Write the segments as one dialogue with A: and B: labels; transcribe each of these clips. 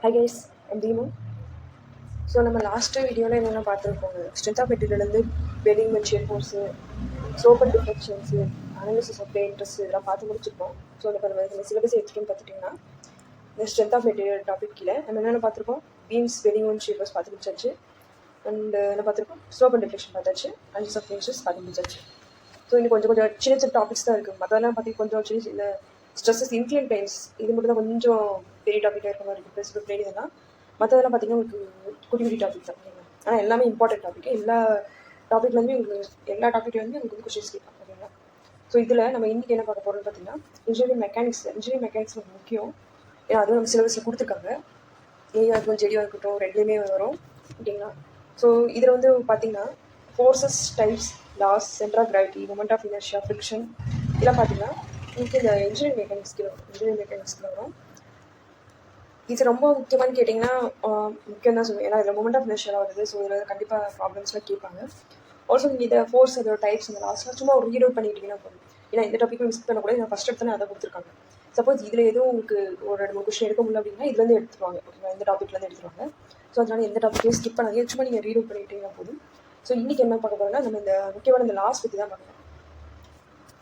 A: Hi guys, I'm Theemu. So நம்ம last வீடியோவில் என்னென்ன பார்த்துருக்கோங்க, ஸ்ட்ரென்த் ஆஃப் மெட்டீரியல்லேருந்து bending and shear force, slope and deflections, analysis of plane stress இதெல்லாம் பார்த்து முடிச்சிருக்கோம். ஸோ இப்போ நம்ம இந்த சிலபஸ் எடுத்துகிட்டு பார்த்துட்டிங்கன்னா இந்த ஸ்ட்ரென்த் ஆஃப் மெட்டீரியல் டாபிக் கீழே நம்ம என்னென்ன பார்த்துருக்கோம், beams, bending and shear force பார்த்து முடிச்சாச்சு. அண்ட் என்ன பார்த்துருக்கோம், ஸ்லோப் அண்ட் டிஃப்ளெக்ஷன் பார்த்தாச்சு, அனாலிசிஸ் ஆஃப் பெயின் ஸ்ட்ரெஸ் பார்த்து முடிச்சாச்சு. ஸோ இன்னும் கொஞ்சம் சின்ன சின்ன டாபிக்ஸ் தான் இருக்குது. மற்றதெல்லாம் பார்த்து கொஞ்சம் சின்ன சின்ன ஸ்ட்ரெஸ்ஸஸ், இன்க்ளைன் பிளேன்ஸ், இது மட்டும் தான் கொஞ்சம் பெரிய டாப்பிக்காக இருக்க மாதிரி இருக்குது. ப்ளஸ் பிளேன் இதெல்லாம் மற்றதெல்லாம் பார்த்தீங்கன்னா உங்களுக்கு குட்டி குட்டி டாபிக் தான். ஆனால் எல்லாமே இம்பார்ட்டன்ட் டாபிக். எல்லா டாப்பிக்லேருந்துமே உங்களுக்கு எல்லா டாப்பிக்லேருந்துமே உங்களுக்கு கொஸ்டின்ஸ் கேட்பாங்க. ஓகேங்களா? ஸோ இதில் நம்ம இன்றைக்கி என்ன பார்க்க போகிறோம்னு பார்த்தீங்கன்னா இன்ஜினியரிங் மெக்கானிக்ஸ் ரொம்ப முக்கியம். ஏன்னா அதுவும் நம்ம சிலபஸில் கொடுத்துருக்காங்க. ஏயா இருக்கும், ஜெடியாக இருக்கட்டும், ரெண்டுலேயுமே வரும். ஓகேங்களா? ஸோ இதில் வந்து பார்த்தீங்கன்னா forces, types, laws, centre of gravity, moment of inertia, friction இதெல்லாம் பார்த்தீங்கன்னா உங்களுக்கு இந்த இன்ஜினியரிங் மெக்கானிக்ஸ்க்கு வரும். இது ரொம்ப முக்கியமானு கேட்டிங்கன்னா முக்கியம் தான் சொல்லுவேன். ஏன்னா இதில் மொமெண்ட் ஆஃப் இனர்ஷியா வருது. ஸோ இதில் கண்டிப்பாக ப்ராப்ளம்ஸ்லாம் கேட்பாங்க. ஆல்சோ நீங்கள் இதை ஃபோர்ஸ், அதோட டைப்ஸ், இந்த லாஸ்ட்லாம் சும்மா ஒரு ரீட் அவுட் பண்ணிக்கிட்டிங்கன்னா போதும். ஏன்னா இந்த டாப்பிக்கும் மிஸ் பண்ணக்கூடாது. நான் ஃபஸ்ட் எடுத்தோன்னே அதை கொடுத்துருக்காங்க. சப்போஸ் இதில் எதுவும் உங்களுக்கு ஒரு 2-3 கொஸ்டின் எடுக்க முடியல அப்படின்னா இதுலேருந்து எடுத்துருவாங்க. ஓகேங்களா? இந்த டாப்பிக்லேருந்து எடுத்துருவாங்க. ஸோ அதனால் எந்த டாப்பிக்கையும் ஸ்கிப் பண்ணாதீங்க. சும்மா நீங்கள் ரீட் அவுட் பண்ணிக்கிட்டீங்கன்னா போதும். ஸோ இன்றைக்கி என்ன பார்க்க போகிறோம்னா நம்ம இந்த முக்கியமான இந்த லாஸ் பற்றி தான் பார்க்கணும்.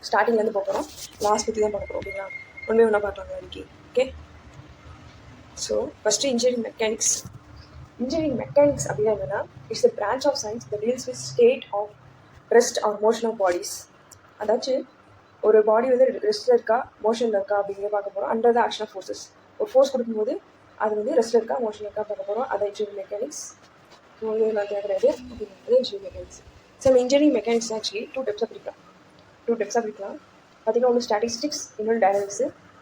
A: ஸ்டார்டிங்லேருந்து பார்க்குறோம், லாஸ் பற்றி தான் பார்க்க போகிறோம். ஓகேங்களா? ஒன்றே ஒன்றா பார்க்கலாங்க இன்னைக்கு. Okay, so first engineering mechanics அப்படின்னா என்னென்னா, it's the branch of science the deals with state of rest or motion of bodies. அதாச்சும் ஒரு பாடி வந்து ரெஸ்ட்டில் இருக்கா, மோஷனில் இருக்கா அப்படிங்கிறத பார்க்க போகிறோம். Under the action of forces. ஒரு ஃபோர்ஸ் கொடுக்கும்போது அது வந்து ரெஸ்ட்டில் இருக்கா, மோஷனில் இருக்கா பார்க்க போகிறோம். அதை இன்ஜினியரிங் மெக்கானிக்ஸ். ஸோ இது நான் கிடையாது, அது இன்ஜினியரிங் மெக்கானிக்ஸ். ஸோ நம்ம இன்ஜினியரிங் மெக்கானிக்ஸ் ஆக்சுவலி டூ டைப்ஸாக பிரிக்கலாம். பார்த்தீங்கன்னா ஒன்று ஸ்டாட்டிஸ்டிக்ஸ், இன்னொன்று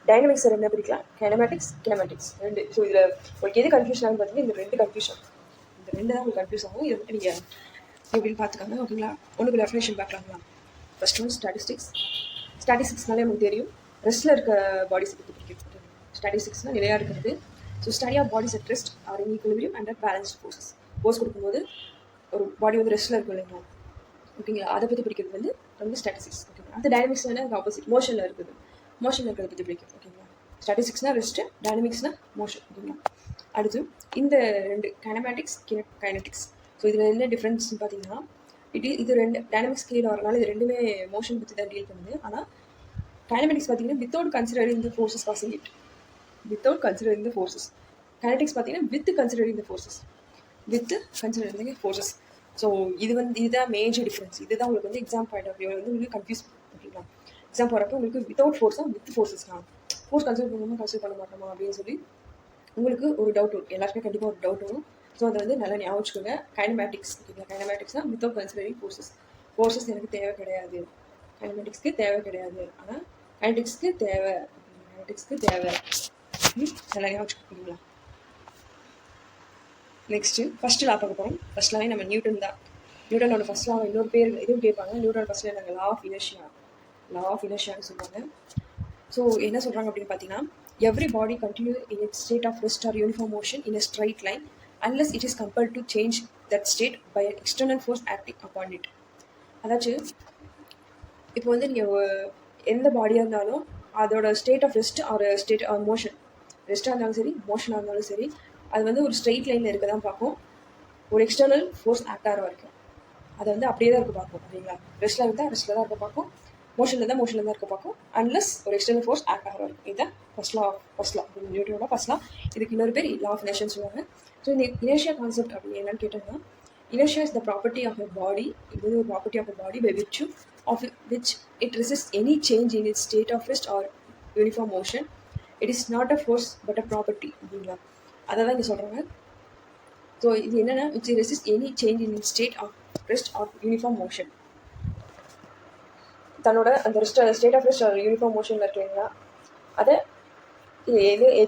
A: டைனமிக்ஸ் ரெண்டு பிரிக்கலாம். கினமேட்டிக்ஸ் ரெண்டு. ஸோ இதில் உங்களுக்கு எது கன்ஃபியூஷன் ஆகுன்னு பார்த்தீங்கன்னா இந்த ரெண்டு தான் உங்களுக்கு கன்ஃபியூஸ் ஆகும். இதை வந்து நீங்கள் எப்படின்னு பார்த்துக்காங்க. ஓகேங்களா? ஒன்றுக்கு டெஃபினேஷன் பார்க்கலாங்களா? ஃபர்ஸ்ட் ஒன் ஸ்டாட்டிஸ்டிக்ஸ்னாலே நமக்கு தெரியும், ரெஸ்ட்டில் இருக்க பாடிஸை பற்றி பிடிக்கும். ஸ்டாட்டிஸ்டிக்ஸ்னால் நிலையாக இருக்கிறது. So study of bodies at rest or in equilibrium and balanced forces. Force கொடுக்கும்போது ஒரு பாடி வந்து ரெஸ்ட்டில் இருக்கும் இல்லைங்களா? ஓகேங்களா? அதை பற்றி பிடிக்கிறது வந்து ஸ்டாட்டிஸ்டிக்ஸ். ஓகேங்களா? அந்த டைனமிக்ஸ் வந்து ஆப்போசிட், மோஷனில் இருக்கிறத பற்றி பிடிக்கும். ஓகேங்களா? ஸ்டாட்டிஸ்டிக்ஸ்னால் ரெஸ்ட்டு, டைனமிக்ஸ்னால் மோஷன். ஓகேங்களா? அடுத்து இந்த ரெண்டு கைனடிக்ஸ். ஸோ இதில் என்ன டிஃப்ரென்ஸ்னு பார்த்தீங்கன்னா இது ரெண்டு டைனமிக்ஸ் கீழே வரனால இது ரெண்டுமே மோஷன் பற்றி தான் டீல் பண்ணுது. ஆனால் கைனமெட்டிக்ஸ் பார்த்தீங்கன்னா without considering the forces causing it. Kinetics பார்த்தீங்கன்னா with considering the forces. So இதுதான் மேஜர் டிஃப்ரென்ஸ். இதுதான் உங்களுக்கு வந்து எக்ஸாம் பாயிண்ட் ஆஃப் வியூ வந்து உங்களுக்கு கன்ஃபியூஸ் பண்ணிக்கலாம். எக்ஸாம் போகிறப்ப உங்களுக்கு வித்தவுட் ஃபோர்ஸாக வித் ஃபோர்ஸஸ்லாம் ஃபோர்ஸ் கன்சிடர் பண்ண மாட்டோமா அப்படின்னு சொல்லி உங்களுக்கு ஒரு டவுட் வரும். எல்லாருக்குமே கண்டிப்பாக ஒரு டவுட் வரும். ஸோ அதை வந்து நல்லா ஞாபகம் வச்சுக்கோங்க. கைனமேட்டிக்ஸ்னால் வித்தவுட் கன்சிடரிங் ஃபோர்ஸஸ் எனக்கு தேவை கிடையாது. கைனமேட்டிக்ஸ்க்கு தேவை கிடையாது. ஆனால் கைனடிக்ஸ்க்கு தேவை. நல்லா ஞாபகம் வச்சுக்கோங்களா? நெக்ஸ்ட்டு ஃபஸ்ட்டு லா பார்க்க போகிறோம். ஃபஸ்ட் லாவே நம்ம நியூட்டனோட ஃபஸ்ட் லா இன்னொரு பேர் இதுவும் கேட்பாங்க. நியூட்டனோட ஃபஸ்ட்டில் நாங்கள் லா ஆஃப் இனர்ஷியான்னு சொல்லுவாங்க. ஸோ என்ன சொல்கிறாங்க அப்படின்னு பார்த்தீங்கன்னா, every body continue in its state of rest or uniform motion in a straight line unless it is compelled to change that state by an external force acting upon it. அதாச்சும் இப்போ வந்து நீங்கள் எந்த பாடியாக இருந்தாலும் அதோட state of rest or state or motion, ரெஸ்ட்டாக இருந்தாலும் சரி, மோஷனாக இருந்தாலும் சரி, அது வந்து ஒரு ஸ்ட்ரெயிட் லைனில் இருக்க தான் பார்க்கும். ஒரு எக்ஸ்டர்னல் ஃபோர்ஸ் ஆக்ட் ஆகிற வரைக்கும் அதை வந்து அப்படியே தான் இருக்க பார்க்கும். ஓகேங்களா? ரெஸ்ட்டில் தான் இருக்க பார்க்கும், மோஷனில் தான் இருக்க பார்க்கும், அன்லஸ் ஒரு எக்ஸ்டர்னல் ஃபோர்ஸ் ஆக்ட் ஆகிற வரைக்கும். இதுதான் ஃபர்ஸ்ட் லா நியூட்டனோட ஃபர்ஸ்ட் லா. இதுக்கு இன்னொரு பேர் லா ஆஃப் இனர்ஷியான்னு சொல்லுவாங்க. ஸோ இந்த இனர்ஷியா கான்செப்ட் அப்படின்னு என்னன்னு கேட்டோம்னா, inertia is the property of a body. It is a property of a body by virtue of which it resists any change in its state of rest or uniform motion. It is not a force but a property. அப்படிங்களா? அதை தான் இங்கே சொல்கிறாங்க. So இது என்னென்னா, which resists any change in its state of rest or uniform motion. தன்னோட அந்த state of rest or uniform மோஷனில் இருக்கீங்களா, அதை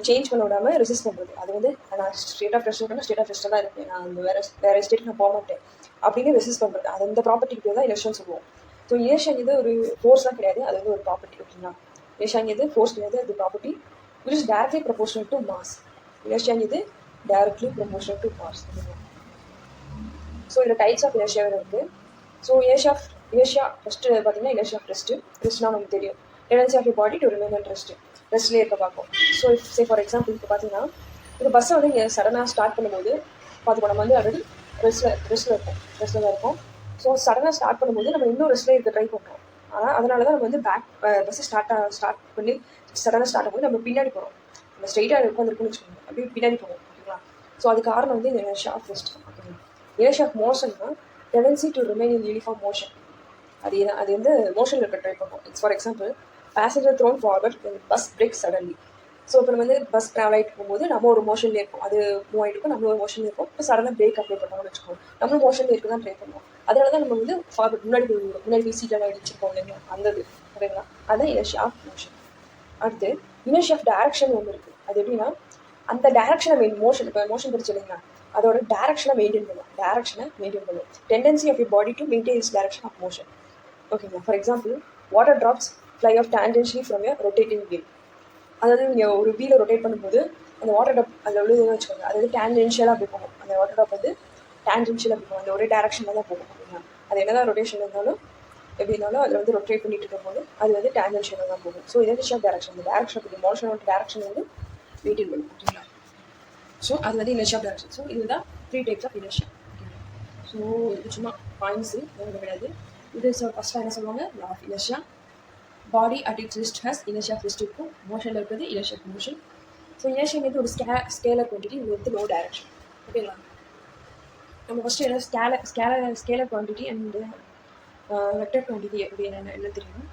A: சேஞ்ச் பண்ண விடாமல் ரெசிஸ்ட் பண்ணுறது. அது வந்து நான் ஸ்டேட் ஆஃப் ரெஸ்ட்டாக தான் இருப்பேன், நான் அந்த வேறு ஸ்டேட்டுக்கு நான் போக மாட்டேன் அப்படின்னு ரெசிஸ்ட் பண்ணுறது. அது அந்த ப்ராப்பர்ட்டிக்கு பேர் தான் இனர்ஷியான்னு சொல்லுவோம். ஸோ இனர்ஷியாங்கிறது ஒரு ஃபோர்ஸ்லாம் கிடையாது, அது வந்து ஒரு ப்ராப்பர்ட்டி. ஓகேங்களா? இனர்ஷியாங்கிறது ஃபோர்ஸ் கிடையாது, அது property which is directly proportional to mass. இனர்ஷியாங்கிறது directly proportional to mass. So இதில் டைப்ஸ் ஆஃப் இனர்ஷியா இருக்குது. ஸோ இனர்ஷியா ஃபஸ்ட்டு பார்த்தீங்கன்னா இனர்ஷியா ஆஃப் ரெஸ்ட்னா நமக்கு தெரியும், tendency of you body to remain and ரெஸ்ட்லேயே இருக்க பார்ப்போம். ஸோ சே ஃபார் எக்ஸாம்பிள் இப்போ பார்த்தீங்கன்னா இப்போ பஸ்ஸை வந்து இங்கே சடனாக ஸ்டார்ட் பண்ணும்போது பார்த்துக்கோ, நம்ம வந்து ஆல்ரெடி ரெஸ்ட்டில் தான் இருக்கும். ஸோ சடனாக ஸ்டார்ட் பண்ணும்போது நம்ம இன்னும் ரெஸ்ட்டில் இருக்க ட்ரை பண்ணுறோம். ஆனால் அதனால தான் நம்ம வந்து பஸ்ஸை ஸ்டார்ட் பண்ணி சடனாக ஸ்டார்ட் ஆகும்போது நம்ம பின்னாடி போகிறோம். நம்ம ஸ்ட்ரெயிட்டாக உட்காந்துருக்குன்னு வச்சுக்கோங்க, அப்படியே பின்னாடி போகும். ஓகேங்களா? ஸோ அது காரணம் வந்து இந்த இனர்ஷியா ஆஃப் ரெஸ்ட். ஓகேங்களா? இனர்ஷியா ஆஃப் மோஷன்னா tendency to remain in uniform motion. அது வந்து மோஷனில் இருக்க ட்ரை பண்ணுவோம். For example, passenger thrown forward bus brake suddenly. So இப்போ நம்ம வந்து பஸ் ட்ராவல் ஆகிட்டு போகும்போது நம்ம ஒரு மோஷன்லேயே இருக்கும், அது மூவ் ஆகிட்டு இருக்கும், நம்மளும் ஒரு மோஷன்லேயே இருக்கும். இப்போ சடனாக பிரேக் அப்ளை பண்ணோம்னு வச்சுக்கோங்க, நம்மளும் மோஷன்லேயே இருக்க தான் ட்ரை பண்ணுவோம். அதனால தான் நம்ம வந்து ஃபார்வர்ட் முன்னாடி சீட்டெல்லாம் அடிச்சிருப்போம் இல்லைங்களா, அந்த இது. ஓகேங்களா? அதுதான் இனர்ஷியா ஆஃப் மோஷன். அடுத்து இனர்ஷியா ஆஃப் டைரக்ஷன் ஒன்று இருக்குது. அது எப்படின்னா, அந்த டைரக்ஷனை மோஷன், இப்போ மோஷன் பிடிச்சி இல்லைங்களா, அதோட டைரக்ஷனை மெயின்டைன் பண்ணும். Tendency of your body to maintain is direction of motion. ஓகேங்களா? For example, water drops fly off tangentially from your rotating wheel. அதாவது நீங்கள் ஒரு வீலை ரொட்டேட் பண்ணும்போது அந்த வாட்டர் ட்ராப் அதில் விழுதுன்னு வச்சுக்கோங்க, அது வந்து டேஞ்சென்ஷியலாக அப்படி போகும். அந்த வாட்டர் ட்ராப் வந்து டேஞ்சென்ஷியலாக அப்படி போகும், அந்த ஒரே டேரக்ஷனில் தான் போகும். ஓகேங்களா? அது என்னதான் ரொட்டேஷன் இருந்தாலும் எப்படி இருந்தாலும் அதில் வந்து ரொட்டேட் பண்ணிட்டு இருக்கும்போது அது வந்து டேஞ்சென்ஷியலாக தான் போகும். ஸோ இனர்ஷியா ஆஃப் டைரக்ஷன், இந்த டைரக்ஷன் ஆஃப் மோஷனோட டைரக்ஷன் வந்து மெயின்டைன் பண்ணும். ஓகேங்களா? ஸோ அது வந்து இனர்ஷியா ஆஃப் டைரக்ஷன். ஸோ இதுதான் 3 டைப்ஸ் ஆஃப் இனர்ஷியா. ஓகேங்களா? ஸோ இது சும்மா பாயிண்ட்ஸு கிடையாது. இது ஃபஸ்ட்டாக என்ன சொல்லுவாங்க, law of inertia. Body at its rest has inertia of rest இருக்கும். மோஷனில் இருக்கிறது இனர்ஷியா ஆஃப் மோஷன். ஸோ இனர்ஷியாங்கிறது ஒரு ஸ்கேலர் குவான்டிட்டி, இது வந்து நோ டைரக்ஷன். ஓகேங்களா? நம்ம ஃபஸ்ட்டு என்ன scalar quantity and vector quantity எப்படி என்ன தெரியும்.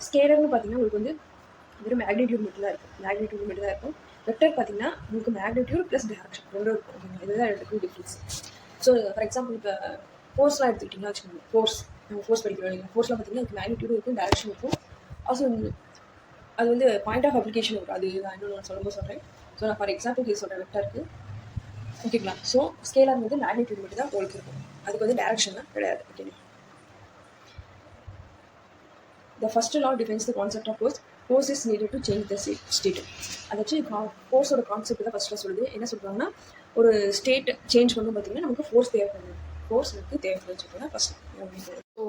A: ஸ்கேலர்னு பார்த்தீங்கன்னா உங்களுக்கு வந்து வெறும் மேக்னிடியூட் மட்டும் தான் இருக்கும். வெக்டர் பார்த்தீங்கன்னா உங்களுக்கு மேக்னிடியூட் ப்ளஸ் டைரக்ஷன் ரெண்டும் இருக்கும். ஓகேங்களா? இதுதான் ரெண்டுக்கும் டிஃப்ரென்ஸ். ஸோ ஃபார் எக்ஸாம்பிள், இப்போ ஃபோர்ஸ்லாம் எடுத்துக்கிட்டிங்கன்னா வச்சுக்கோங்க, ஃபோர்ஸ் படிக்கிறோம் இல்லைங்களா, ஃபோர்ஸ்லாம் பார்த்தீங்கன்னா அதுக்கு மேக்னிடியூடும் இருக்கும், டைரக்ஷன் இருக்கும். ஆல்சோ அது வந்து பாயிண்ட் ஆஃப் அப்ளிகேஷன் இருக்கும். அது நான் இன்னொன்று சொல்லும்போது சொல்கிறேன். ஸோ நான் ஃபார் எக்ஸாம்பிள் இது சொல்கிறேன், வெக்டருக்கு. ஓகேங்களா? ஸோ ஸ்கேலார் வந்து மேக்னிடியூட் மட்டும் தான் உங்களுக்கு இருக்கும், அதுக்கு வந்து டைரக்ஷன்லாம் கிடையாது. ஓகேங்களா? The first law defines the concept of force. Force is needed to change the state. அதாச்சு ஃபோர்ஸோட கான்செப்ட் தான் ஃபஸ்ட்டில் சொல்லுது. என்ன சொல்கிறாங்கன்னா, ஒரு ஸ்டேட் சேஞ்ச் பண்ணணும் பார்த்தீங்கன்னா நமக்கு ஃபோர்ஸ் தேவைப்படுது. ஃபோர்ஸ் நமக்கு தேவைப்படுதுன்னு சொல்லிட்டு ஃபஸ்ட். ஸோ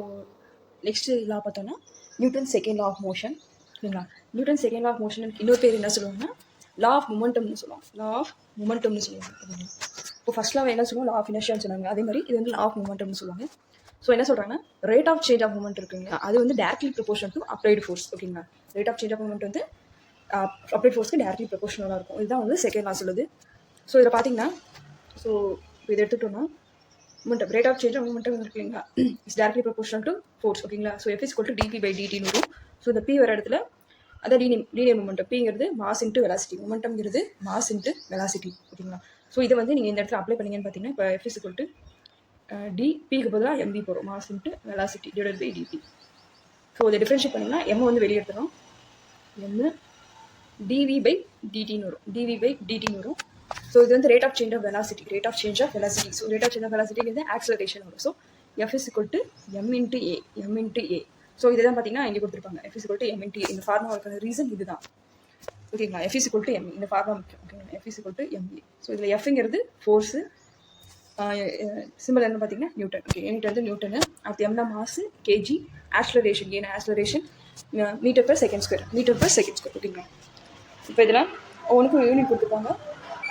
A: நெக்ஸ்ட்டு லா பார்த்தோன்னா Newton second law of motion. இல்லைங்களா? Newton second law of motion இன்னொரு பேர் என்ன சொல்லுவாங்கன்னா லா ஆஃப் மொமெண்டம்னு சொல்லுவாங்க. இப்போ ஃபர்ஸ்ட் லா என்ன சொல்லுவோம், லா ஆஃப் இனர்ஷியான்னு சொன்னாங்க. அதே மாதிரி இது வந்து லா ஆஃப் மொமெண்டம்னு சொல்லுவாங்க. ஸோ என்ன சொல்கிறாங்கன்னா, rate of change of moment இருக்குங்களா, அது வந்து directly proportional to applied force. ஓகேங்களா? Rate of change of moment வந்து அப்ளைட் ஃபோர்ஸ்க்கு டேரக்ட்லி ப்ரொபோர்ஷனலாக இருக்கும். இதுதான் வந்து செகண்ட் லா சொல்லுது. ஸோ இதில் பார்த்தீங்கன்னா, ஸோ இதை எடுத்துட்டோம்னா momentum, rate of change of momentum இருக்குங்களா, is directly proportional to force. ஓகேங்களா? ஸோ F = dp/dt வரும். ஸோ இந்த P வர இடத்துல அதான் லீனியர் மூமெண்டம். Pங்கிறது மாஸ் இன்ட்டு வெலாசிட்டி, மூமெண்டம்ங்கிறது மாஸ் இன்ட்டு வெலாசிட்டி. ஓகேங்களா? ஸோ இதை வந்து நீங்கள் இந்த இடத்துல அப்ளை பண்ணீங்கன்னு பார்த்தீங்கன்னா, இப்போ F dpக்கு பதிலாக mv போகிறோம், mass into velocity divided by dp. So இதை டிஃப்ரென்ஷியேட் பண்ணிங்கன்னா m வந்து வெளியே எடுத்துடும், m dv/dtன்னு வரும். ஸோ இது வந்து rate of change of velocity. So rate of change of வெலாசிட்டிங்கிறது ஆக்சலரேஷன் வரும். So F = m × a. So இதுதான் பார்த்தீங்கன்னா இங்கே கொடுத்துருப்பாங்க, F = m × a. இந்த ஃபார்முலாவுக்கான ரீசன் இதுதான். ஓகேங்களா? F = m, இந்த ஃபார்முலா முக்கியம். ஓகேங்களா? F = ma. ஸோ இதில் Fங்கிறது ஃபோர்ஸு, சிம்பிள் என்ன பார்த்தீங்கன்னா நியூட்டன். ஓகே, யூனிட் வந்து நியூட்டனு. அடுத்து எம்னா மாசு, கேஜி, ஆக்சலரேஷன், ஆக்சலரேஷன் மீட்டர்/செகண்ட் ஸ்கொயர். ஓகேங்களா? இப்போ இதெல்லாம் ஒவ்வொன்றுக்கும் யூனிட் கொடுத்துருப்பாங்க.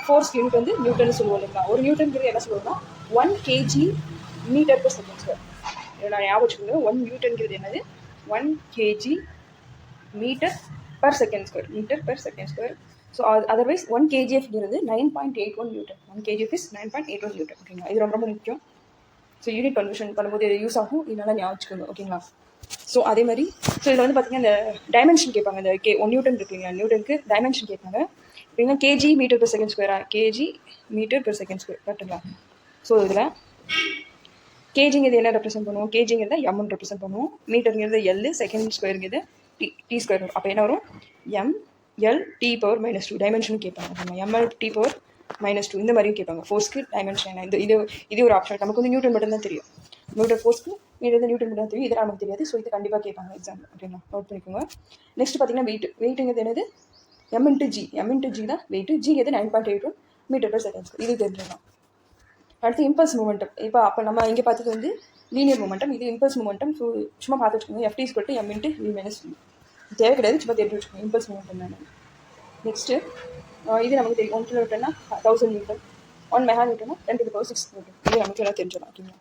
A: ஃபோர்ஸ் யூனிட் வந்து நியூட்டன் சொல்லுவோம் இல்லைங்களா. ஒரு நியூட்டன்கிறது என்ன சொல்லுவோம்னா 1 kg மீட்டர்/செகண்ட் ஸ்கொயர். நான் ஞாபகம் வச்சுக்கோங்க, 1 நியூட்டன்கிறது என்னது, 1 kg metre second square. So otherwise 1 kgfங்கிறது 9.81 நியூட்டன். 1 kgf is 9.81 newton. ஓகேங்களா? இது ரொம்ப முக்கியம். ஸோ யூனிட் கன்வர்ஷன் பண்ணும்போது இது யூஸ் ஆகும், இதனால ஞாபகம் வச்சுக்கோங்க. ஓகேங்களா? ஸோ அதே மாதிரி இதில் வந்து பார்த்தீங்கன்னா இந்த டைமென்ஷன் கேட்பாங்க. இந்த 1 நியூட்டன் இருக்குங்களா, நியூட்டனுக்கு டைமென்ஷன் கேட்பாங்க. அப்படின்னா kg மீட்டர்/செகண்ட் ஸ்கொயரா, kg மீட்டர்/செகண்ட் ஸ்கொயர் கரெக்டுங்களா? ஸோ இதில் கேஜிங்கிறது என்ன ரெப்ரசென்ட் பண்ணுவோம், கேஜிங்கிறத எம்னு ரெப்ரசென்ட் பண்ணுவோம், மீட்டருங்கிறது எல், செகண்ட் ஸ்கொயருங்கிறது டி ஸ்கொயர் வரும். அப்போ என்ன வரும், mL/T⁻². டைமென்ஷனும் கேட்பாங்க. mL/T⁻², இந்த மாதிரியும் கேட்பாங்க. ஃபோர்ஸ்க்கு டைமென்ஷன் என்ன, இது ஒரு ஆப்ஷன். நமக்கு வந்து நியூட்டன் மட்டும் தான் தெரியும், நியூட்டன் ஃபோர்ஸ்க்கு நியூட்டன் மட்டும் தான் தெரியும், இதெல்லாம் நமக்கு தெரியாது. ஸோ இது கண்டிப்பாக கேட்பாங்க எக்ஸாம். ஓகேங்களா? நோட் பண்ணிக்கோங்க. நெக்ஸ்ட் பார்த்தீங்கன்னா வெயிட்டுங்கிறது என்னது, m/g தான் வெயிட்டு. ஜிங்கிறது 9.81 மீட்டர்/செகண்ட். இது தெரிஞ்சிடலாம். அடுத்து இம்பல்ஸ் மூமெண்டம். அப்போ நம்ம இங்கே பார்த்தது வந்து லீனியர் மூமெண்டம், இது இம்பல்ஸ் மூமெண்டம். ஸோ சும்மா பார்த்து வச்சுக்கோங்க, F = m × v - v. தேவை கிடையாது, சும்மா தெரிஞ்சு வச்சுக்கோங்க இம்பல்ஸ் மூமெண்டம். நெக்ஸ்ட்டு இது நமக்கு தெரியும் 1 கிலோ நியூட்டன்னா 1000 நியூட்டன், 1 மெகா நியூட்டன்னா 10⁶ நியூட்டன். இது நமக்கு எல்லாம் தெரிஞ்சிடும். ஓகேங்களா?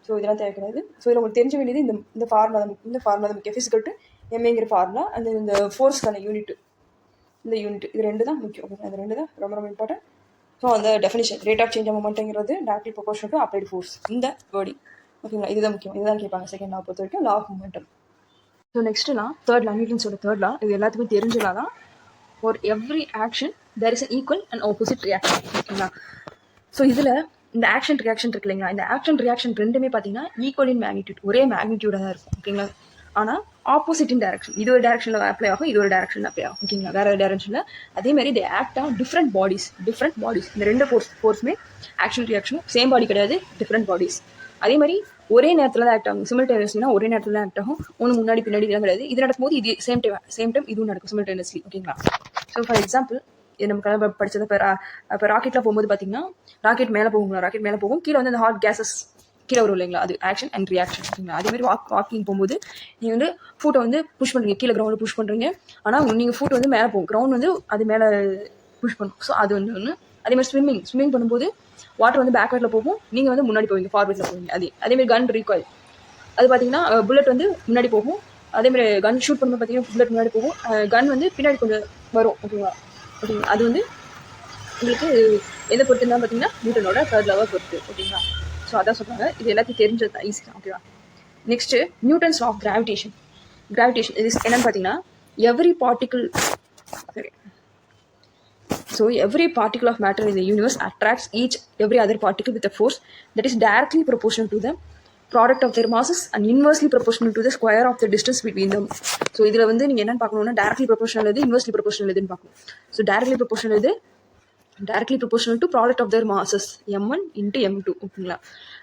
A: ஸோ இதெல்லாம் தேவை கிடையாது. ஸோ இதில் உங்களுக்கு தெரிஞ்ச வேண்டியது இந்த ஃபார்முலா தான். இந்த ஃபார்முலா தான் முக்கியம். ஃபிசிக்கல் டு எம்ஏங்கிற ஃபார்முலா, அந்த இந்த ஃபோர்ஸ்க்கான யூனிட், இந்த யூனிட், இது 2 தான் முக்கியம். ஓகே, அந்த 2 தான் ரொம்ப ரொம்ப இம்பார்ட்டன்ட். ஸோ அந்த definition rate of change of மொமெண்ட்ங்கிறது directly proportional to applied force, இந்த வேர்டிங். ஓகேங்களா? இதுதான் முக்கியம். இதுதான் கேட்பாங்க செகண்ட் லா பொறுத்த வரைக்கும், law of momentum. So next law, third law, நியூட்டன்ஸோட தேர்ட் லா. இது எல்லாத்துக்கும் தெரிஞ்சலா தான். For every action there is an equal and opposite reaction. ஓகேங்களா? ஸோ இதில் இந்த ஆக்ஷன் ரியாக்ஷன் இருக்கு இல்லைங்களா, இந்த ஆக்ஷன் ரியாக்ஷன் ரெண்டுமே பார்த்தீங்கன்னா ஈக்குவல் இன் மேக்னிடியூட், ஒரே மேக்னிடியூடாக தான் இருக்கும். ஓகேங்களா? ஆனால் ஆப்போசிட் இன் டேரக்ஷன், இது ஒரு டேரக்ஷனில் அப்ளை ஆகும், இது ஒரு டேரக்ஷனில் அப்ளை ஆகும். ஓகேங்களா? வேறு டேரக்ஷனில். அதேமாதிரி the act of different bodies. இந்த ரெண்டு ஃபோர்ஸுமே ஆக்ஷன் ரியாக்ஷனும் சேம் பாடி கிடையாது, டிஃப்ரெண்ட் பாடிஸ். அதே மாதிரி ஒரே நேரத்தில் தான் ஆக்ட் ஆகும். சிமில்டேனியஸ்லினா ஒரே நேரத்தில் தான் ஆக்ட் ஆகும். ஒன்று முன்னாடி பின்னாடி இதெல்லாம் கிடையாது. இது நடக்கும்போது இது சேம் டைம் இதுவும் நடக்கும் சிமில்டேனியஸ்லி. ஓகேங்களா? ஸோ ஃபார் எக்ஸாம்பிள், நம்ம படித்தது இப்போ ராக்கெட்டில் போகும்போது பார்த்தீங்கன்னா, ராக்கெட் மேலே போகும், கீழே வந்து அந்த ஹாட் கேஸஸ் கீழே வரும் இல்லைங்களா, அது ஆக்ஷன் அண்ட் ரியாக்ஷன். ஓகேங்களா? அதேமாதிரி வாக்கிங் போகும்போது நீங்கள் வந்து ஃபுட்டை வந்து புஷ் பண்ணுறீங்க, கீழே கிரவுண்டில் புஷ் பண்ணுறீங்க. ஆனால் நீங்கள் ஃபுட் வந்து மேலே போகும், கிரவுண்ட் வந்து அது மேலே புஷ் பண்ணும். ஸோ அது வந்து ஒன்று. அதேமாதிரி ஸ்விம்மிங் பண்ணும்போது வாட்டர் வந்து பேக்வேர்டில் போகும், நீங்கள் வந்து முன்னாடி போவீங்க, ஃபார்வேர்டில் போவீங்க. அதேமாதிரி கன் ரீகாயில், அது பார்த்தீங்கன்னா புல்லட் வந்து முன்னாடி போகும். அதேமாதிரி கன் ஷூட் பண்ணும்போது பார்த்தீங்கன்னா புல்லட் முன்னாடி போகும், கன் வந்து பின்னாடி கொஞ்சம் வரும். ஓகேங்களா? அது வந்து உங்களுக்கு எதை பொறுத்துன்னா பார்த்தீங்கன்னா நியூட்டனோட தேர்ட் லா பொறுத்து. ஓகேங்களா? ஸோ அதான் சொல்கிறாங்க. இது எல்லாத்தையும் தெரிஞ்சது தான், ஈஸி தான். ஓகேவா? Next Newton's law of gravitation. இது என்னன்னு பார்த்தீங்கன்னா, every particle of matter in the universe attracts every other particle with a force that is directly proportional to the product of their masses and inversely proportional to the square of the distance between them. So இதில் வந்து நீங்கள் என்னென்னு பார்க்கணுன்னா, directly proportional எது, inversely proportional எதுன்னு பார்க்கணும். So directly proportional to product of their masses m1 into m2. ஓகேங்களா?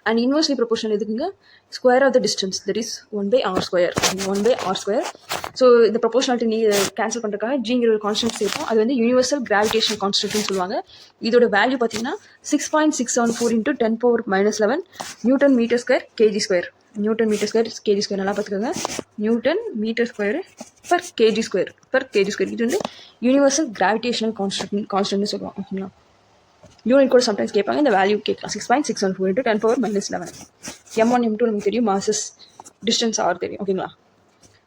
A: And inversely proportional எதுக்குங்க, square of the distance, that is 1/r². 1/r². So இந்த ப்ரொபோர்ஷனாலிட்டி நீ கேன்சல் பண்ணுறதுக்காக ஜிங்கிற ஒரு கான்ஸ்டன்ட் சேர்ப்போம். அது வந்து யூனிவர்சல் கிராவிடேஷன் கான்ஸ்டன்ட்னு சொல்லுவாங்க. இதோட வேல்யூ பார்த்தீங்கன்னா 6.674 into 10⁻11 newton metre square KG square. நல்லா பார்த்துக்கோங்க. Newton metre square per kg square. இது வந்து யூனிவர்சல் கிராவிடேஷனல் கான்ஸ்டன்ட்னு சொல்லுவாங்க. ஓகேங்களா? யூனிட் கூட சம்டைம்ஸ் கேட்பாங்க, இந்த வேல்யூ கேட்கலாம். 6.614 into 10⁻11. m1 m2 நமக்கு தெரியும், மாசஸ் டிஸ்டன்ஸ் ஆர் தெரியும். ஓகேங்களா?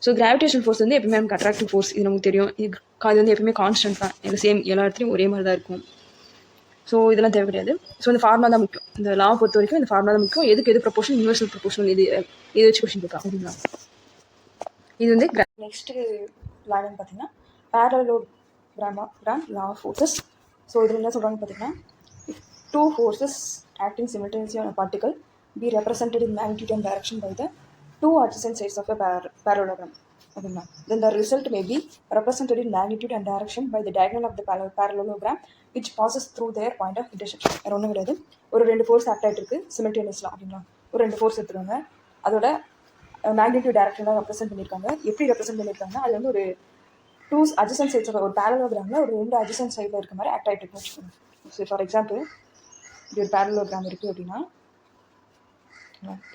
A: ஸோ கிராவிடேஷன் ஃபோர்ஸ் வந்து எப்பவுமே நமக்கு அட்ராக்டிவ் ஃபோர்ஸ், இது நமக்கு தெரியும். இது வந்து எப்பவுமே கான்ஸ்டன்ட் தான், எல்லா இடத்துலையும் ஒரே மாதிரி தான் இருக்கும். ஸோ இதெல்லாம் தேவை கிடையாது. ஸோ இந்த ஃபார்முலா தான் முக்கியம். இந்த லா பொறுத்த வரைக்கும் இந்த ஃபார்முலா தான் முக்கியம். எது ப்ரொபோர்ஷன், யூனிவர்சல் ப்ரொபோர்ஷனல், இது வச்சு கொஸ்டின் கேட்கலாம். ஓகேங்களா? இது வந்து நெக்ஸ்ட்டு லா என்னன்னு பார்த்தீங்கன்னா, parallelogram law of forces. So இதில் என்ன சொல்கிறாங்க பார்த்தீங்கன்னா, two forces acting simultaneously on a particle be represented in magnitude and direction by the two adjacent sides of a parallelogram. ஓகேங்களா? Then the result may be represented in magnitude and direction by the diagonal of the parallelogram which passes through their point of intersection. வேறு ஒன்றும் கிடையாது. ஒரு 2 force act ஆகிட்டு இருக்குது சிமில்டேனியஸ்லாம். ஓகேங்களா? ஒரு 2 force எடுத்துருவாங்க, அதோட மேக்னிடியூட் டைரக்ஷனில் ரெப்ரசென்ட் பண்ணியிருக்காங்க. எப்படி ரெப்ரசென்ட் பண்ணியிருக்காங்கன்னா, அது வந்து ஒரு 2 adjacent sides ஒரு parallelogram ஒரு 2 adjacent சைடில் இருக்க மாதிரி ஆக்ட் ஆகிட்டு இருக்குன்னு வச்சுக்கோங்க. ஸோ ஃபார் எக்ஸாம்பிள், இப்படி ஒரு parallelogram இருக்குது அப்படின்னா,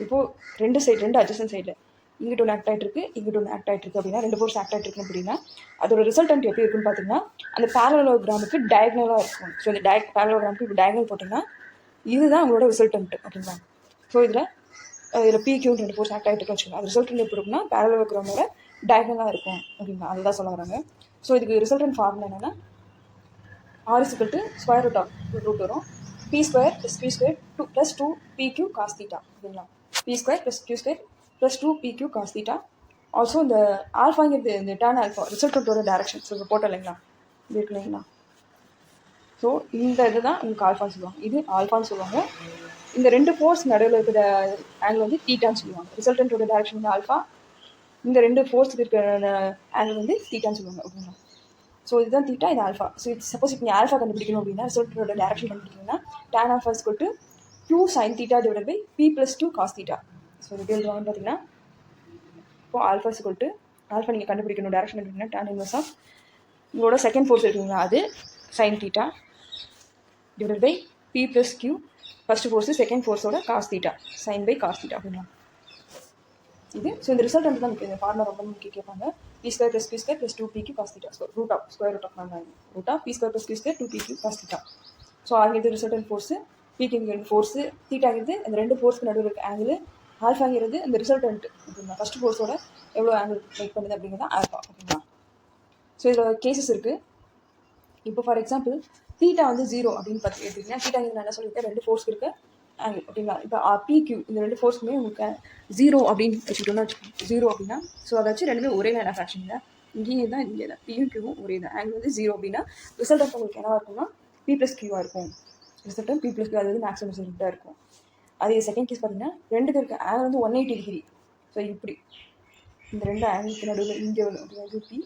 A: இப்போது 2 adjacent சைடில் இங்கிட்ட ஒன்று ஆக்ட் ஆகிட்டு இருக்குது, இங்கிட்ட ஒன்று ஆக்ட் ஆகிட்டு இருக்குது அப்படின்னா, 2 ஃபோர்ஸ் ஆக்ட் ஆகிட்டு இருக்கு அப்படின்னா, அதோட ரிசல்டன்ட் எப்படி இருக்குன்னு பார்த்தீங்கன்னா, அந்த parallelogram-க்கு டயக்னலாக இருக்கும். ஸோ இந்த parallelogram-க்கு இப்போ டயக்னல் போட்டிங்கன்னா இதுதான் அவங்களோட ரிசல்டன்ட். ஓகேங்களா? ஸோ இதில் PQ 2 ஃபோர்ஸ் ஆக்ட் ஆகிட்டு இருக்குன்னு வச்சுக்கோங்க. அது ரிசல்டன்ட் எப்படி இருக்குன்னா parallelogram-ஓட டயக்னலாக இருக்கும். ஓகேங்களா? அதுதான் சொல்ல வராங்க. ஸோ இதுக்கு ரிசல்டன்ட் ஃபார்முலா என்னென்னா, R = square root of root வரும், P² + Q² 2 PQ cos θ. ஓகேங்களா? P² + Q² + 2 PQ cos θ. Also இந்த ஆல்ஃபாங்கிறது இந்த tan ஆல்ஃபா ரிசல்டன்ட்டோட டேரக்ஷன். ஸோ இப்போ போட்டோம் இல்லைங்களா, இது இருக்கு இல்லைங்களா. ஸோ இந்த இது தான் உங்களுக்கு ஆல்ஃபான்னு சொல்லுவாங்க, இது ஆல்ஃபான்னு சொல்லுவாங்க. இந்த 2 ஃபோர்ஸ் நடுவில் இருக்கிற ஆங்கிள் வந்து தீட்டான்னு சொல்லுவாங்க. ரிசல்டன்ட்டோட டேரக்ஷன் வந்து ஆல்ஃபா, இந்த 2 ஃபோர்ஸுக்கு இருக்கிற ஆங்கிள் வந்து தீட்டான்னு சொல்லுவாங்க. ஓகேங்களா? ஸோ இதுதான் தீட்டா, இது ஆல்ஃபா. ஸோ சப்போஸ் இப்போ நீங்கள் ஆல்ஃபா கண்டுபிடிக்கணும் அப்படின்னா, ரிசல்ட்டோட டேரக்ஷன் கண்டுபிடிக்கணும்னா tan alpha = Q sin θ / P + Q cos θ. So இது எழுதுவாங்கன்னு பார்த்தீங்கன்னா, இப்போ ஆல்ஃபா ஆல்ஃபா நீங்கள் கண்டுபிடிக்கணும், டேரக்ஷன் கண்டுபிடிக்கணும், tan இன்வர்ஸ் ஆஃப் உங்களோட செகண்ட் ஃபோர்ஸ் இருக்குங்களா, அது sin θ / P + Q. First force second ஃபோர்ஸோட cos θ, sin/cos θ. அப்படின்னா இது. ஸோ இந்த ரிசல்ட் தான் எனக்கு இந்த ஃபார்முலா ரொம்ப முக்கிய கேட்பாங்க. P square plus P square plus 2pq cos theta square root of root of P square plus P square 2pq cos theta. So ஆகிறது ரிசல்டன்ட் ஃபோர்ஸு, பிங்கிறது ஃபோர்ஸு, தீட்டாங்கிறது அந்த ரெண்டு ஃபோர்ஸ்க்கு நடுவில் இருக்க ஆங்கிள், ஆல்ஃபாங்கிறது இந்த ரிசல்டன்ட் ஓகேங்களா ஃபஸ்ட்டு ஃபோர்ஸோட எவ்வளோ ஆங்கிள் மேக் பண்ணுது அப்படிங்கிறது ஆல்ஃபா ஓகேங்களா. ஸோ இதில் கேசஸ் இருக்குது. இப்போ ஃபார் எக்ஸாம்பிள் தீட்டா வந்து 0 அப்படின்னு பார்த்து எடுத்திங்கன்னா, தீட்டாங்கிறது நான் என்ன சொல்லியிருக்கேன், ரெண்டு ஃபோர்ஸ்க்கு இருக்க ஆங்கிள் ஓகேங்களா. இப்போ பிக்யூ இந்த ரெண்டு ஃபோர்ஸ்க்குமே உங்களுக்கு 0 அப்படின்னு வச்சுக்கிட்டோம்னா வச்சுக்கோங்க. 0 அப்படின்னா ஸோ அதை வச்சு ரெண்டுமே ஒரே லைன் ஆஃப் ஆக்ஷன் இல்லை, இங்கேயே தான் இங்கே தான் பியும் கியூவும் ஒரே தான். ஆங்கிள் வந்து 0 அப்படின்னா ரிசல்டன்ட் உங்களுக்கு என்னவாக இருக்கும்னா பி ப்ளஸ் கியூவாக இருக்கும். ரிசல்டன் பி ப்ளஸ் கியூ அது வந்து மேக்ஸிமம் ரிசல்ட்டாக இருக்கும். அதே செகண்ட் கேஸ் பார்த்தீங்கன்னா ரெண்டுக்கு இருக்க ஆங்கிள் வந்து 180 டிகிரி. ஸோ இப்படி இந்த ரெண்டு ஆங்கிளுக்கு நடுவில் இங்கே வந்து அப்படிங்கிறது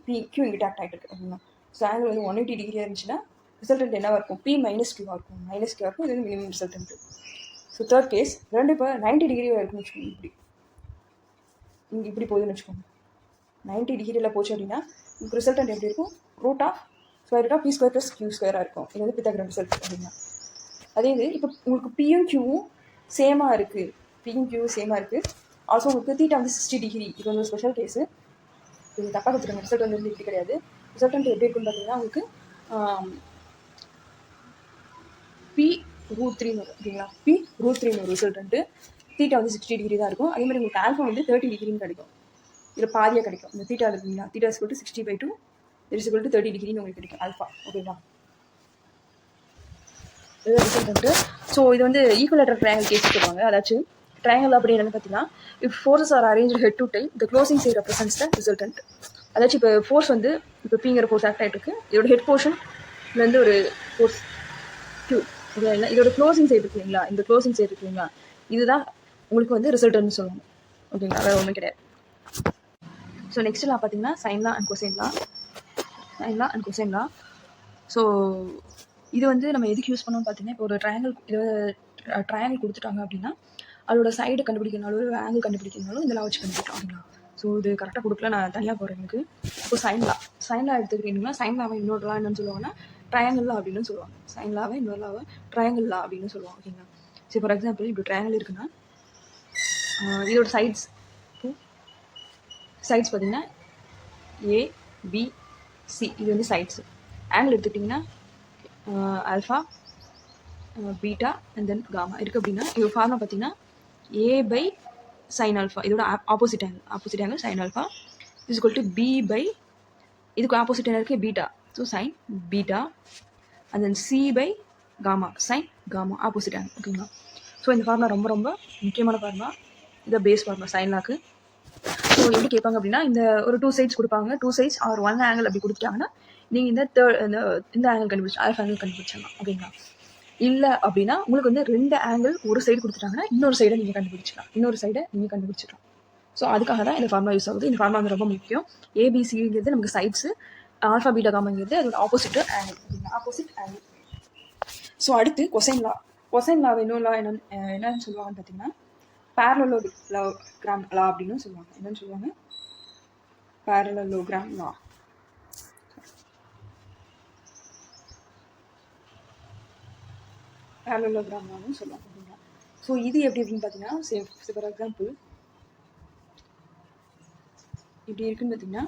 A: பி கியூ இங்கே டேக்ட் ஆகிட்டு இருக்கு அப்படின்னா ஸோ ஆங்கிள் வந்து 180 டிகிரியாக இருந்துச்சுன்னா ரிசல்டன்ட் என்னவாக இருக்கும், பி மைனஸ் கியூவாக இருக்கும். மைனஸ் கியூவாக இருக்கும். இது வந்து minimum resultant. So third case ரெண்டு இப்போ 90 டிகிரியாக இருக்குன்னு வச்சுக்கோங்க. இப்படி இங்கே இப்படி போகுதுன்னு வச்சுக்கோங்க. 90 டிகிரியில் போச்சு அப்படின்னா உங்களுக்கு ரிசல்டன்ட் எப்படி இருக்கும், root of square root of P square plus Q ஸ்கொயராக இருக்கும். இது வந்து பித்தாகரஸ் ரிசல்ட் அப்படின்னா. அதே இது இப்போ உங்களுக்கு பியும் கியூவும் சேமாக இருக்குது, பியும் கியூவும் சேமாக இருக்குது. ஆல்சோ உங்களுக்கு தீட்டா வந்து 60 டிகிரி. இது வந்து ஒரு ஸ்பெஷல் கேஸு. இது தப்பாக கொடுத்துருங்க. ரிசல்ட் வந்து இப்படி கிடையாது. ரிசல்டன்ட் எப்படி இருக்குன்னு பார்த்தீங்கன்னா உங்களுக்கு பி ரூட் 3 வரும் ஓகேங்களா. பி ரூட் 3 ஒரு ரிசல்டன்ட்டு. தீட்டா வந்து 60 டிகிரி தான் இருக்கும். அதே மாதிரி உங்களுக்கு ஆல்ஃபா வந்து 30 டிகிரின்னு கிடைக்கும். இதில் பாதியாக கிடைக்கும். இந்த தீட்டா இருக்குங்களா, தீட்டா = 60/2 = 30 டிகிரின்னு உங்களுக்கு கிடைக்கும் ஆல்ஃபா ஓகேங்களா. இதுதான் ரிசல்டன்ட்டு. ஸோ இது வந்து ஈக்குவலேட்டர் ட்ரையாங்கிள் கேஸ் சொல்லுவாங்க. அதாச்சும் ட்ரையாங்கிள் அப்படி என்னன்னு பார்த்தீங்கன்னா, if forces are arrange head to tail the closing side represents the resultant. அதாச்சும் இப்போ ஃபோர்ஸ் வந்து இப்போ பிங்கிற ஃபோர்ஸ் ஆக்ட் ஆகிட்டு இருக்கு. இதோட ஹெட் போர்ஷன்லேருந்து ஒரு ஃபோர்ஸ் கியூ இல்லை, இதோட க்ளோசிங் சைடு இருக்கு இல்லைங்களா, இந்த க்ளோசிங் சைடு இருக்கு இல்லைங்களா, இதுதான் உங்களுக்கு வந்து ரிசல்டன்ட்னு சொல்லுவாங்க ஓகேங்களா. வேறு ஒன்றும் கிடையாது. ஸோ நெக்ஸ்ட் லா பார்த்தீங்கன்னா sine law and cosine law. Sine law and cosine law. So இது வந்து நம்ம எதுக்கு யூஸ் பண்ணோம்னு பார்த்தீங்கன்னா, இப்போ ஒரு ட்ரையாங்கிள் கொடுத்துட்டாங்க அப்படின்னா அதோட சைடு கண்டுபிடிக்கனாலும் ஒரு ஆங்கிள் கண்டுபிடிக்கனாலும் இந்த லா வச்சு கண்டுபிடிக்கலாம் அப்படிங்களா. ஸோ இது கரெக்டாக கொடுக்கல, நான் தனியாக போகிறேன் எனக்கு. இப்போ சைன் லா எடுத்துக்கிட்டீங்கன்னா சைன் லாவை இன்னொரு லா என்னன்னு சொல்லுவாங்கன்னா ட்ரையாங்கிள் லா அப்படின்னு சொல்லுவாங்க. சைன் லாவை இன்னொரு லாவை ட்ரையாங்கிள் லா அப்படின்னு சொல்லுவாங்க ஓகேங்களா. ஸோ ஃபார் எக்ஸாம்பிள் இப்படி ட்ரையாங்கிள் இருக்குன்னா இதோட சைட்ஸ் பார்த்தீங்கன்னா ஏ பி சி, இது வந்து சைட்ஸ். ஆங்கிள் எடுத்துக்கிட்டிங்கன்னா alpha beta and then gamma இருக்குது அப்படின்னா இது ஃபார்முலா பார்த்தீங்கன்னா A/sin ஆல்ஃபா, இதோட opposite angle sin alpha = B/, இதுக்கு ஆப்போசிட் என்ன இருக்குது beta, so sine beta and then C/gamma sin gamma opposite angle ஓகேங்களா. ஸோ இந்த ஃபார்முலா ரொம்ப ரொம்ப முக்கியமான ஃபார்முலா. இதை பேஸ் ஃபார்முலா சைன் லாக்கு. ஸோ எப்படி கேட்பாங்க அப்படின்னா இந்த ஒரு 2 சைட்ஸ் கொடுப்பாங்க. 2 சைட்ஸ் ஆர் 1 ஆங்கிள் அப்படி கொடுத்துட்டாங்கன்னா நீங்கள் இந்த ஆங்கிள் கண்டுபிடிச்சு ஆல்ஃபா ஆங்கிள் கண்டுபிடிச்சிடலாம் ஓகேங்களா. இல்லை அப்படின்னா உங்களுக்கு வந்து 2 ஆங்கிள் ஒரு சைடு கொடுத்துட்டாங்கன்னா இன்னொரு சைடை நீங்கள் கண்டுபிடிச்சிக்கலாம். ஸோ அதுக்காக தான் இந்த ஃபார்முலா யூஸ் ஆகுது. இந்த ஃபார்முலா வந்து ரொம்ப முக்கியம். ஏபிசிங்கிறது நமக்கு சைட்ஸு, ஆல்ஃபா பீட்டா காமாங்கிறது அதோட ஆப்போசிட் ஆங்கிள். ஸோ அடுத்து கொசைன் லா இன்னொரு லா என்னன்னு சொல்லுவாங்கன்னு பார்த்தீங்கன்னா parallelogram லா அப்படின்னு சொல்லுவாங்க. என்னன்னு சொல்லுவாங்க, parallelogram லா. parallelogram லான்னு சொல்லுவாங்க அப்படின்னா. ஸோ இது எப்படி அப்படின்னு பார்த்தீங்கன்னா ஃபார் எக்ஸாம்பிள் இப்படி இருக்குன்னு பார்த்தீங்கன்னா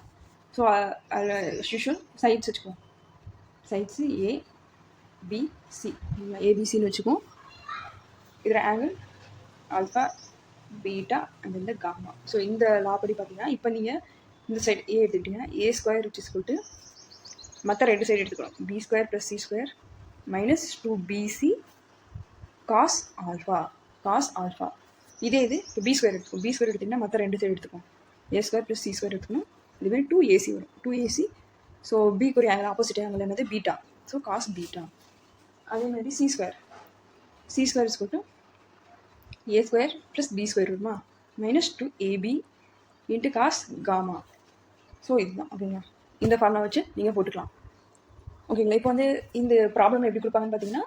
A: ஸோ யூஷுவல் சைட்ஸ் வச்சுக்குவோம். சைட்ஸு ஏபிசி ஏபிசின்னு வச்சுக்குவோம். இதில் ஆங்கிள் ஆல்ஃபா பீட்டா அண்ட் இந்த காமா. ஸோ இந்த லா படி பார்த்தீங்கன்னா இப்போ நீங்கள் இந்த சைடு ஏ எடுத்துக்கிட்டிங்கன்னா A² மற்ற ரெண்டு சைடு எடுத்துக்கணும். B² + C² - 2BC cos alpha. இதே இது இப்போ B² எடுத்துக்கணும். B² எடுத்திங்கன்னா மற்ற ரெண்டு சைடு எடுத்துக்கணும். A² + C² எடுத்துக்கணும். இதுவே 2AC வரும். 2AC. ஸோ பிக்கு ஒரு ஆங்கிள் ஆப்போசிட் ஆங்கிள் என்னது பீட்டா, ஸோ காஸ் பீட்டா. அதே மாதிரி C² = A² + B² வருமா -2AB × cos gamma. ஸோ இதுதான் ஓகேங்களா. இந்த ஃபார்முலா வச்சு நீங்கள் போட்டுக்கலாம் ஓகேங்களா. இப்போ வந்து இந்த ப்ராப்ளம் எப்படி கொடுப்பாங்கன்னு பார்த்தீங்கன்னா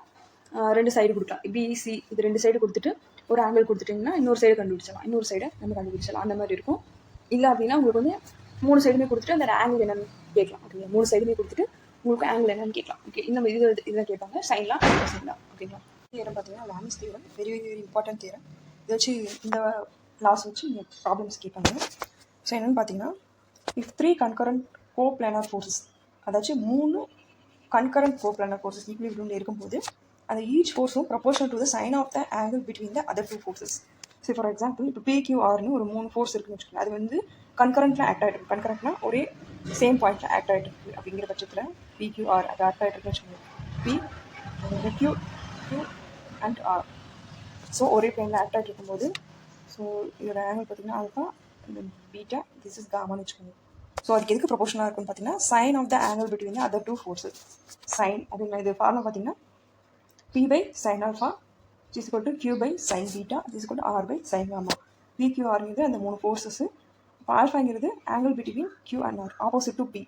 A: 2 சைடு கொடுக்கலாம். பிசி இது 2 சைடு கொடுத்துட்டு ஒரு ஆங்கிள் கொடுத்துட்டிங்கன்னா இன்னொரு சைடு கண்டுபிடிச்சலாம். அந்த மாதிரி இருக்கும். இல்லை அப்படின்னா உங்களுக்கு வந்து 3 சைடுமே கொடுத்துட்டு அந்த ஆங்கிள் என்னன்னு கேட்கலாம் ஓகேங்களா. 3 சைடுமே கொடுத்துட்டு உங்களுக்கு ஆங்கிள் என்னன்னு கேட்கலாம். ஓகே, இந்த மாதிரி இதெல்லாம் கேட்பாங்க. சைன் லா கொசைன் லா ஓகேங்களா. தியரம் பார்த்தீங்கன்னா Lami's theorem, very very very important theorem. இதை வச்சு இந்த லாஸ் வச்சு நீங்கள் ப்ராப்ளம்ஸ் கேட்பாங்க. ஸோ என்னென்னு பார்த்தீங்கன்னா, இஃப் 3 கன்கரண்ட் கோப்ளானார் ஃபோர்ஸஸ், அதாச்சும் 3 கன்கரண்ட் கோப்ளானார் ஃபோர்ஸஸ் ஈக்குலிபிரியமில் இருக்கும்போது அந்த ஈச் ஃபோர்ஸும் proportional to the sine of the angle between the other 2 forces. So for example இப்போ PQRனு ஒரு 3 ஃபோர்ஸ் இருக்குன்னு வச்சுக்கோங்க. அது வந்து கன்கரண்ட்டில் ஆக்ட் ஆகிட்டு இருக்கு. கன்கரண்ட்னா ஒரே சேம் பாயிண்ட்டில் ஆக்ட் ஆகிட்டு இருக்குது அப்படிங்கிற பட்சத்தில் PQR அது ஆக்ட் ஆகிட்டு இருக்குன்னு வச்சுக்கோங்க. Q and R. ஸோ ஒரே பிளேனில் ஆக்ட் ஆகிட்டு இருக்கும்போது ஸோ இதோட ஆங்கிள் பார்த்தீங்கன்னா ஆல்ஃபா, பீட்டா, திஸ் இஸ் காமான்னு வச்சுக்கோங்க. ஸோ அதுக்கு எதுக்கு ப்ரொபோர்ஷனாக இருக்குன்னு பார்த்தீங்கன்னா sine of the angle between the other 2 forces. Sine அப்படின்னா இது ஃபார்முலா பார்த்தீங்கன்னா P by sin alpha is equal to Q by sin beta is equal to R by sin gamma. PQRங்கிறது அந்த 3 ஃபோர்ஸஸ். இப்போ ஆல்ஃபாங்கிறது angle between Q and R, opposite to P.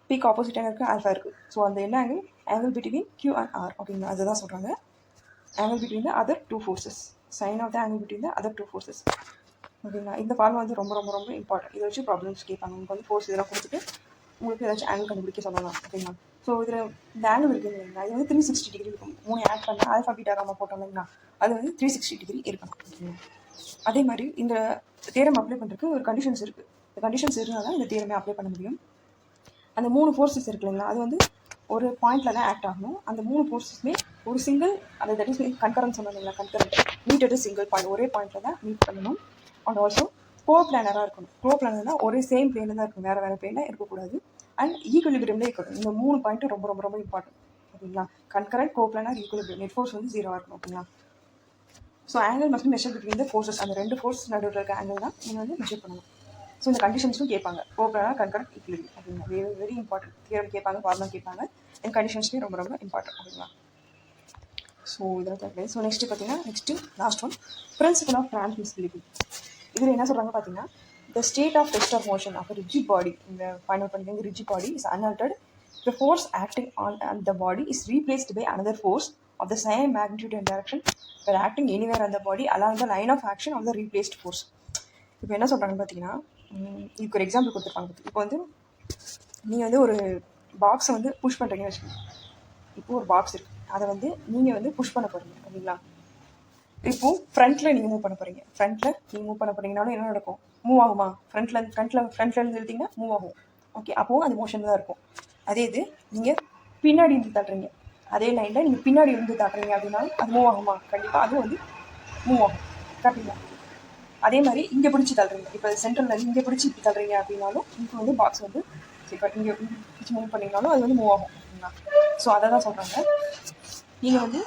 A: Pக்கு ஆப்போசிட்டாக இருக்குது alpha இருக்குது. ஸோ அந்த என்ன angle between Q and R அப்படிங்களா, அதுதான் சொல்கிறாங்க angle between the other 2 forces. Sine of the angle between the other 2 forces ஓகேங்களா. இந்த ஃபார்முலா வந்து ரொம்ப ரொம்ப ரொம்ப இம்பார்ட்டன்ட். இதை வச்சு ப்ராப்ளம்ஸ் கேட்பாங்க. உங்களுக்கு வந்து ஃபோர்ஸ் இதெல்லாம் கொடுத்துட்டு உங்களுக்கு ஏதாச்சும் ஆங்கிள் கண்டுபிடிக்க சொல்லலாம் ஓகேங்களா. ஸோ இதில் இந்த ஆங்கிள் இருக்குது இல்லைங்களா, இது வந்து 360 டிகிரி இருக்கும். 3 ஆட் பண்ண ஆல்ஃபா பீட்டா காமா போட்டோம் இல்லைங்களா, அது வந்து 360 டிகிரி இருக்கணும் ஓகேங்களா. அதே மாதிரி இந்த தியரம் அப்ளை பண்ணுறதுக்கு ஒரு கண்டிஷன்ஸ் இருக்குது. இந்த கண்டிஷன்ஸ் இருந்தால் தான் இந்த தியரமே அப்ளை பண்ண முடியும். அந்த 3 ஃபோர்ஸஸ் இருக்கு இல்லைங்களா, அது வந்து ஒரு பாயிண்டில் தான் ஆக்ட் ஆகணும். அந்த 3 ஃபோர்ஸஸுமே ஒரு சிங்கிள், அந்த தட் இஸ் கன்கரண்ட் சொன்னோம் இல்லைங்களா, concurrent meet at single point, ஒரே பாயிண்டில் தான் மீட் பண்ணணும். அண்ட் ஆல்சோ கோப்ளானராக இருக்கணும். கோப்ளானர்னா ஒரே சேம் பிளேனில் தான் இருக்கும், வேறு வேறு பிளேனில் இருக்கக்கூடாது. அண்ட் ஈக்குலிபிரியம்லேயே இருக்கணும். இந்த 3 பாயிண்ட்டும் ரொம்ப ரொம்ப ரொம்ப இம்பார்ட்டன்ட் ஓகேங்களா. Concurrent, coplanar, equilibrium, net force வந்து 0 இருக்கணும் ஓகேங்களா. So angle must measure between the forces. அந்த 2 ஃபோர்ஸ் நடுவில் இருக்க ஆங்கிள் தான் நீங்கள் வந்து மெஷர் பண்ணணும். ஸோ இந்த கண்டிஷன்ஸும் கேட்பாங்க. கோப்ளானர், கன்கரண்ட், ஈக்குலிபிரியம் அப்படின்னா வெரி வெரி இம்பார்ட்டன்ட். தியரம் கேட்பாங்க, ஃபார்முலா கேட்பாங்க. இந்த கண்டிஷன்ஸுமே ரொம்ப ரொம்ப இம்பார்ட்டன்ட் ஓகேங்களா. ஸோ இதில் தேவை. ஸோ நெக்ஸ்ட்டு பார்த்தீங்கன்னா last one, principle of transmissibility. இதில் என்ன சொல்கிறாங்க பார்த்தீங்கன்னா, the state of rest of motion of a rigid body, இந்த ஃபைனல் பண்ணிக்கோங்க, rigid body is unaltered. The force acting on the body is replaced by another force of the same magnitude and direction but acting anywhere on the body along the line of action of the replaced force. இப்போ என்ன சொல்கிறாங்கன்னு பார்த்தீங்கன்னா, இதுக்கு ஒரு example கொடுத்துருப்பாங்க. இப்போ வந்து நீங்கள் வந்து ஒரு பாக்ஸை வந்து புஷ் பண்ணுறீங்கன்னு வச்சுக்கோங்க. இப்போ ஒரு பாக்ஸ் இருக்குது, அதை வந்து நீங்கள் வந்து புஷ் பண்ண போகிறீங்க ஓகேங்களா. இப்போது ஃப்ரண்ட்டில் நீங்கள் மூவ் பண்ண போகிறீங்க. ஃப்ரண்ட்டில் நீங்கள் மூவ் பண்ண போகிறீங்கனாலும் என்ன நடக்கும், மூவ் ஆகுமா? ஃப்ரண்ட்லேருந்து எழுதிங்கன்னா மூவ் ஆகும். ஓகே, அப்போவும் அது மோஷன் தான் இருக்கும். அதே இது நீங்கள் பின்னாடி இருந்து தட்டுறீங்க, அதே லைனில் நீங்கள் பின்னாடி இருந்து தட்டுறீங்க அப்படின்னாலும் அது மூவ் ஆகுமா? கண்டிப்பாக அது வந்து மூவ் ஆகும். கரெக்டுங்களா? அதே மாதிரி இங்கே பிடிச்சி தள்ளுறீங்க, இப்போ சென்ட்ரலில் இங்கே பிடிச்சி இப்படி தள்ளுறீங்க அப்படின்னாலும் இப்போ வந்து பாக்ஸ் வந்து இப்போ இங்கே பிடிச்சி மூவ் பண்ணிங்கனாலும் அது வந்து மூவ் ஆகும் ஓகேங்களா. ஸோ அதை தான் சொல்கிறாங்க. நீங்கள் வந்து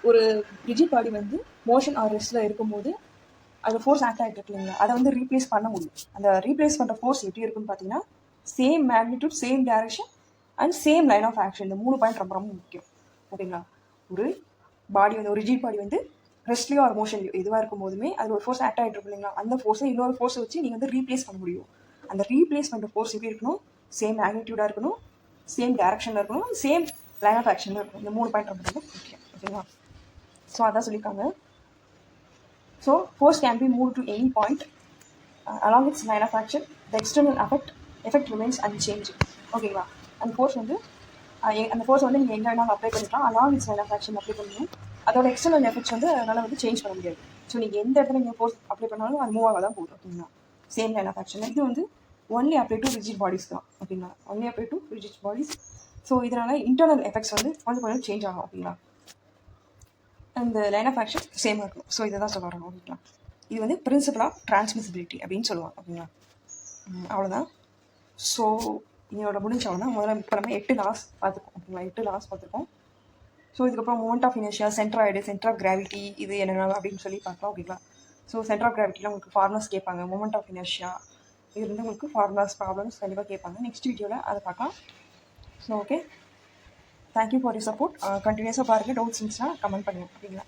A: ஒரு ரிஜிட் பாடி வந்து மோஷன் ஆர் ரெஸ்ட்டில் இருக்கும்போது அது ஃபோர்ஸ் ஆக்ட் ஆகிட்டு இருக்கு இல்லைங்களா, அதை வந்து ரீப்ளேஸ் பண்ண முடியும். அந்த ரீப்ளேஸ் பண்ணுற ஃபோர்ஸ் எப்படி இருக்குன்னு பார்த்தீங்கன்னா, same magnitude, same direction and same line of action. இந்த 3 பாயிண்ட் ரொம்ப ரொம்ப முக்கியம் ஓகேங்களா. ஒரு பாடி வந்து ஒரு ரிஜிட் பாடி வந்து ரெஸ்ட்லேயோ ஒரு மோஷன்லையோ எதுவாக இருக்கும் போதுமே அதில் ஒரு ஃபோர்ஸ் ஆக்ட் ஆகிட்டு இருக்கும் இல்லைங்களா, அந்த ஃபோர்ஸை இன்னொரு ஃபோர்ஸை வச்சு நீங்கள் வந்து ரீப்ளேஸ் பண்ண முடியும். அந்த ரீப்ளேஸ் பண்ணுற ஃபோர்ஸ் எப்படி இருக்கணும், சேம் மேக்னிடியூடாக இருக்கணும், சேம் டைரக்ஷனில் இருக்கணும், சேம் லைன் ஆஃப் ஆக்ஷனில் இருக்கணும். இந்த 3 பாயிண்ட் ரொம்ப ரொம்ப முக்கியம் ஓகேங்களா. ஸோ அதான் சொல்லியிருக்காங்க. So force can be moved to any point along its line of action. The external effect remains unchanged. ஓகேங்களா. அந்த ஃபோர்ஸ் வந்து நீங்கள் எங்கே வேணாலும் அப்ளை பண்ணிக்கலாம், along its line of action apply பண்ணணும். அதோட எக்ஸ்டர்னல் எஃபெக்ட்ஸ் வந்து அதனால் வந்து சேஞ்ச் பண்ண முடியாது. ஸோ நீங்கள் எந்த இடத்துல நீங்கள் ஃபோர்ஸ் அப்ளை பண்ணாலும் அது மூவ் ஆக தான் போகும் ஓகேங்களா. Same line of action. இது வந்து only apply to rigid bodies தான் ஓகேங்களா, only apply to rigid bodies. So இதனால் இன்டர்னல் எஃபெக்ட்ஸ் வந்து கொஞ்சம் சேஞ்ச் ஆகும் ஓகேங்களா. அந்த லைன் ஆஃப் ஆக்ஷன் சேமாக இருக்கும். ஸோ இதை தான் சொல்ல வராங்க ஓகேங்களா. இது வந்து பிரின்சிபல் ஆஃப் டிரான்ஸ்மிசிபிலிட்டி அப்படின்னு சொல்லுவாங்க ஓகேங்களா. அவ்வளோதான். ஸோ இதோட முடிஞ்ச அவ்வளோதான். முதல்ல இப்போ நம்ம 8 லாஸ் பார்த்துருக்கோம் ஓகேங்களா. 8 லாஸ் பார்த்துருக்கோம். ஸோ இதுக்கப்புறம் moment of inertia, centroid, centre of gravity, இது என்னென்ன அப்படின்னு சொல்லி பார்க்கலாம் ஓகேங்களா. ஸோ சென்டர் ஆஃப் கிராவிட்டியில் உங்களுக்கு ஃபார்முலாஸ் கேட்பாங்க. மொமெண்ட் ஆஃப் இனர்ஷியா இது வந்து உங்களுக்கு ஃபார்முலாஸ் ப்ராப்ளம்ஸ் கண்டிப்பாக கேட்பாங்க. நெக்ஸ்ட் வீடியோவில் அதை பார்க்கலாம். So okay, thank you for your support. கண்டினியூஸாக பாருங்கள். டவுட்ஸ் இருந்துச்சுன்னா கமெண்ட் பண்ணுங்கள் ஓகேங்களா.